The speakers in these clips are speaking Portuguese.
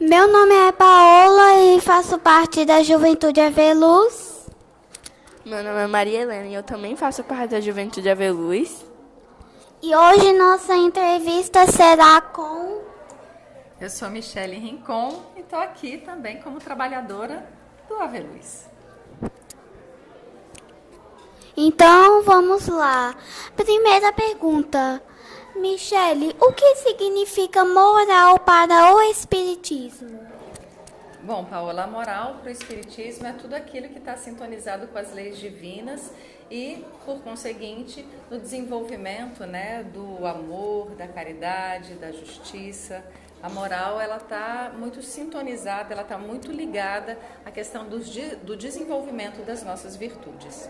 Meu nome é Paola e faço parte da Juventude Aveluz. Meu nome é Maria Helena e eu também faço parte da Juventude Aveluz. E hoje nossa entrevista será com... Eu sou Michele Rincon e estou aqui também como trabalhadora do Aveluz. Então, vamos lá. Primeira pergunta. Michele, o que significa moral para o Espiritismo? Bom, Paola, a moral para o Espiritismo é tudo aquilo que está sintonizado com as leis divinas e, por conseguinte, no desenvolvimento, do amor, da caridade, da justiça. A moral ela está muito sintonizada, ela está muito ligada à questão do desenvolvimento das nossas virtudes.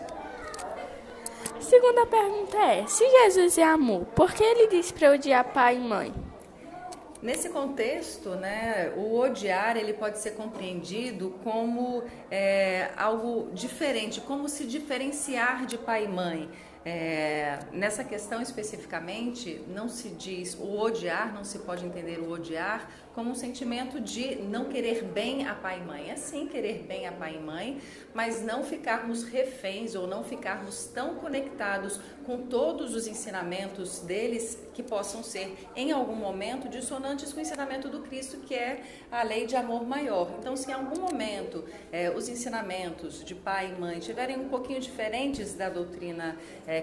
Segunda pergunta é, se Jesus é amor, por que ele diz para odiar pai e mãe? Nesse contexto, o odiar ele pode ser compreendido como algo diferente, como se diferenciar de pai e mãe. Nessa questão especificamente, não se diz o odiar, não se pode entender o odiar como um sentimento de não querer bem a pai e mãe. É sim querer bem a pai e mãe, mas não ficarmos reféns ou não ficarmos tão conectados com todos os ensinamentos deles que possam ser, em algum momento, dissonantes com o ensinamento do Cristo, que é a lei de amor maior. Então, se em algum momento os ensinamentos de pai e mãe estiverem um pouquinho diferentes da doutrina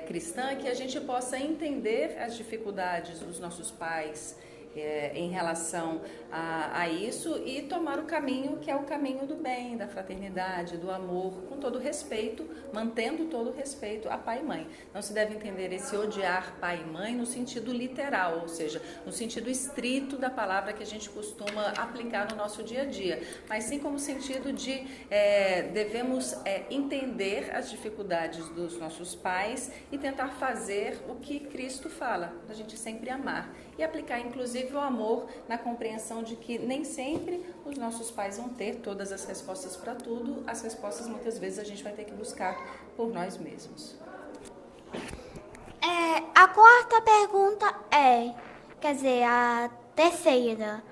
cristã, que a gente possa entender as dificuldades dos nossos pais em relação a isso e tomar o caminho que é o caminho do bem, da fraternidade, do amor, com todo respeito, mantendo todo o respeito a pai e mãe. Não se deve entender esse odiar pai e mãe no sentido literal, ou seja, no sentido estrito da palavra que a gente costuma aplicar no nosso dia a dia, mas sim como sentido de devemos entender as dificuldades dos nossos pais e tentar fazer o que Cristo fala, a gente sempre amar e aplicar inclusive o amor na compreensão de que nem sempre os nossos pais vão ter todas as respostas para tudo, as respostas muitas vezes a gente vai ter que buscar por nós mesmos. A quarta pergunta a terceira.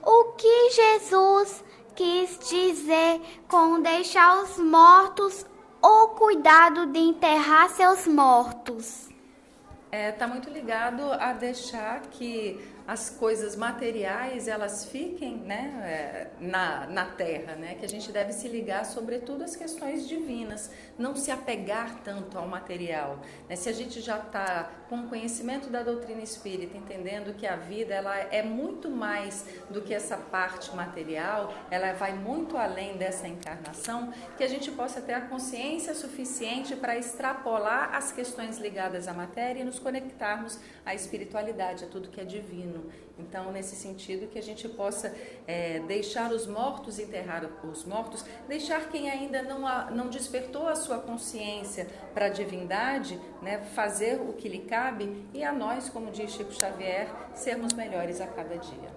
O que Jesus quis dizer com deixar os mortos ou cuidado de enterrar seus mortos? Está muito ligado a deixar que as coisas materiais elas fiquem na terra, que a gente deve se ligar sobretudo às questões divinas, não se apegar tanto ao material. Se a gente já está com o conhecimento da doutrina espírita, entendendo que a vida ela é muito mais do que essa parte material, ela vai muito além dessa encarnação, que a gente possa ter a consciência suficiente para extrapolar as questões ligadas à matéria e nos conectarmos à espiritualidade, a tudo que é divino. Então, nesse sentido, que a gente possa deixar os mortos, enterrar os mortos, deixar quem ainda não despertou a sua consciência para a divindade, fazer o que lhe cabe e a nós, como diz Chico Xavier, sermos melhores a cada dia.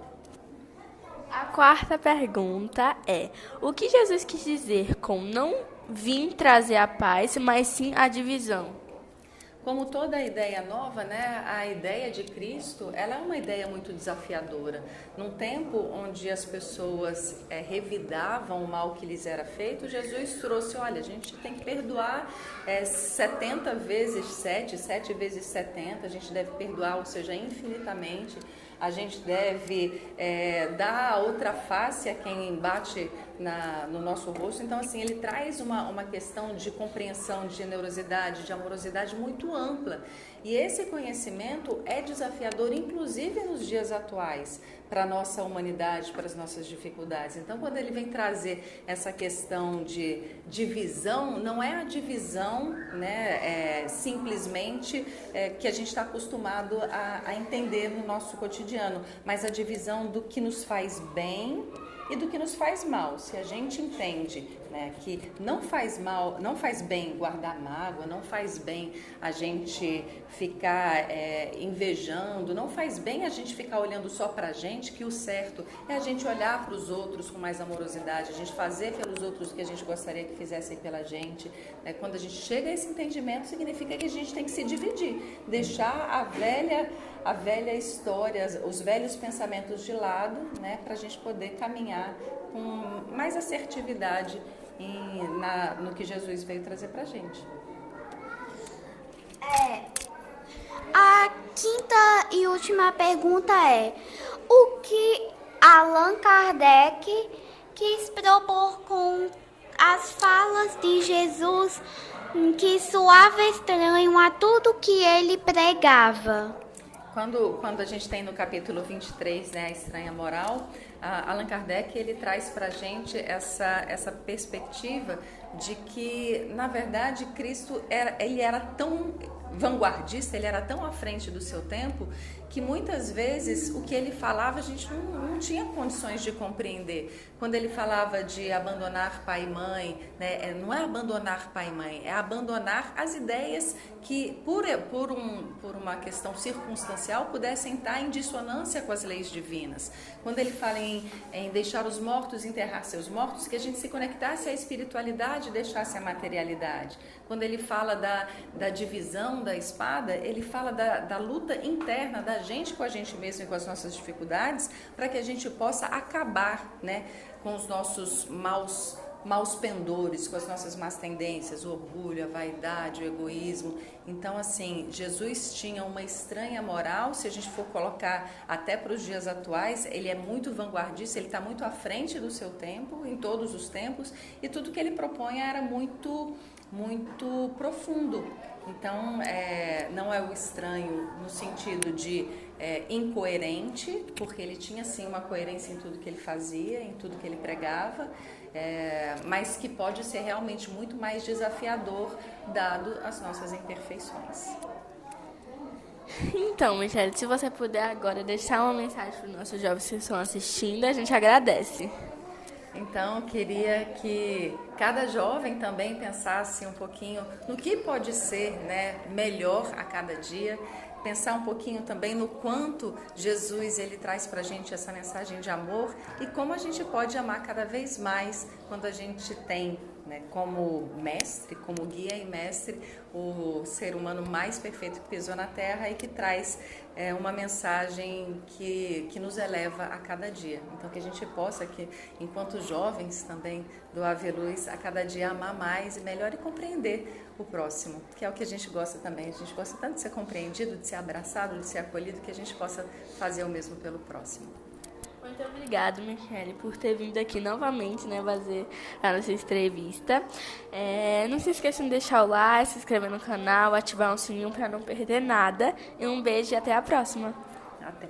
A quarta pergunta é, o que Jesus quis dizer com não vim trazer a paz, mas sim a divisão? Como toda ideia nova, a ideia de Cristo, ela é uma ideia muito desafiadora. Num tempo onde as pessoas revidavam o mal que lhes era feito, Jesus trouxe, olha, a gente tem que perdoar 70 vezes 7, 7 vezes 70, a gente deve perdoar, ou seja, infinitamente. A gente deve dar a outra face a quem bate no nosso rosto. Então, assim, ele traz uma questão de compreensão, de generosidade, de amorosidade muito ampla. E esse conhecimento é desafiador, inclusive nos dias atuais, para a nossa humanidade, para as nossas dificuldades. Então, quando ele vem trazer essa questão de divisão, não é a divisão simplesmente que a gente está acostumado a entender no nosso cotidiano, mas a divisão do que nos faz bem e do que nos faz mal. Se a gente entende né? Que não faz mal, não faz bem guardar mágoa, não faz bem a gente ficar invejando, não faz bem a gente ficar olhando só pra gente, que o certo é a gente olhar para os outros com mais amorosidade, a gente fazer pelos outros o que a gente gostaria que fizessem pela gente, né? Quando a gente chega a esse entendimento, significa que a gente tem que se dividir, deixar a velha história, os velhos pensamentos de lado, né, para a gente poder caminhar com mais assertividade no que Jesus veio trazer para a gente. A quinta e última pergunta é: o que Allan Kardec quis propor com as falas de Jesus que soava estranho a tudo que ele pregava? Quando a gente tem no capítulo 23, né, a estranha moral, Allan Kardec ele traz para a gente essa perspectiva de que, na verdade, Cristo ele era tão vanguardista, ele era tão à frente do seu tempo, que muitas vezes o que ele falava a gente não tinha condições de compreender. Quando ele falava de abandonar pai e mãe, né, não é abandonar pai e mãe, é abandonar as ideias que, por uma questão circunstancial, pudessem estar em dissonância com as leis divinas. Quando ele fala em deixar os mortos enterrar seus mortos, que a gente se conectasse à espiritualidade e deixasse a materialidade. Quando ele fala da divisão da espada, ele fala da luta interna da gente com a gente mesmo e com as nossas dificuldades, para que a gente possa acabar, né, com os nossos maus pendores, com as nossas más tendências, o orgulho, a vaidade, o egoísmo. Então, assim, Jesus tinha uma estranha moral, se a gente for colocar até para os dias atuais, ele é muito vanguardista, ele está muito à frente do seu tempo, em todos os tempos, e tudo que ele propõe era muito profundo. Então, não é o estranho no sentido de incoerente, porque ele tinha sim uma coerência em tudo que ele fazia, em tudo que ele pregava, mas que pode ser realmente muito mais desafiador, dado as nossas imperfeições. Então, Michele, se você puder agora deixar uma mensagem para os nossos jovens que estão assistindo, a gente agradece. Então, eu queria que cada jovem também pensasse um pouquinho no que pode ser, né, melhor a cada dia, pensar um pouquinho também no quanto Jesus ele traz para a gente essa mensagem de amor e como a gente pode amar cada vez mais quando a gente tem, né, como mestre, como guia e mestre, o ser humano mais perfeito que pisou na Terra e que traz uma mensagem que nos eleva a cada dia. Então, que a gente possa, que, enquanto jovens também do Ave Luz, a cada dia amar mais e melhor e compreender o próximo, que é o que a gente gosta também. A gente gosta tanto de ser compreendido, de ser abraçado, de ser acolhido, que a gente possa fazer o mesmo pelo próximo. Muito obrigada, Michele, por ter vindo aqui novamente, né, fazer a nossa entrevista. Não se esqueçam de deixar o like, se inscrever no canal, ativar o sininho para não perder nada. E um beijo e até a próxima. Até.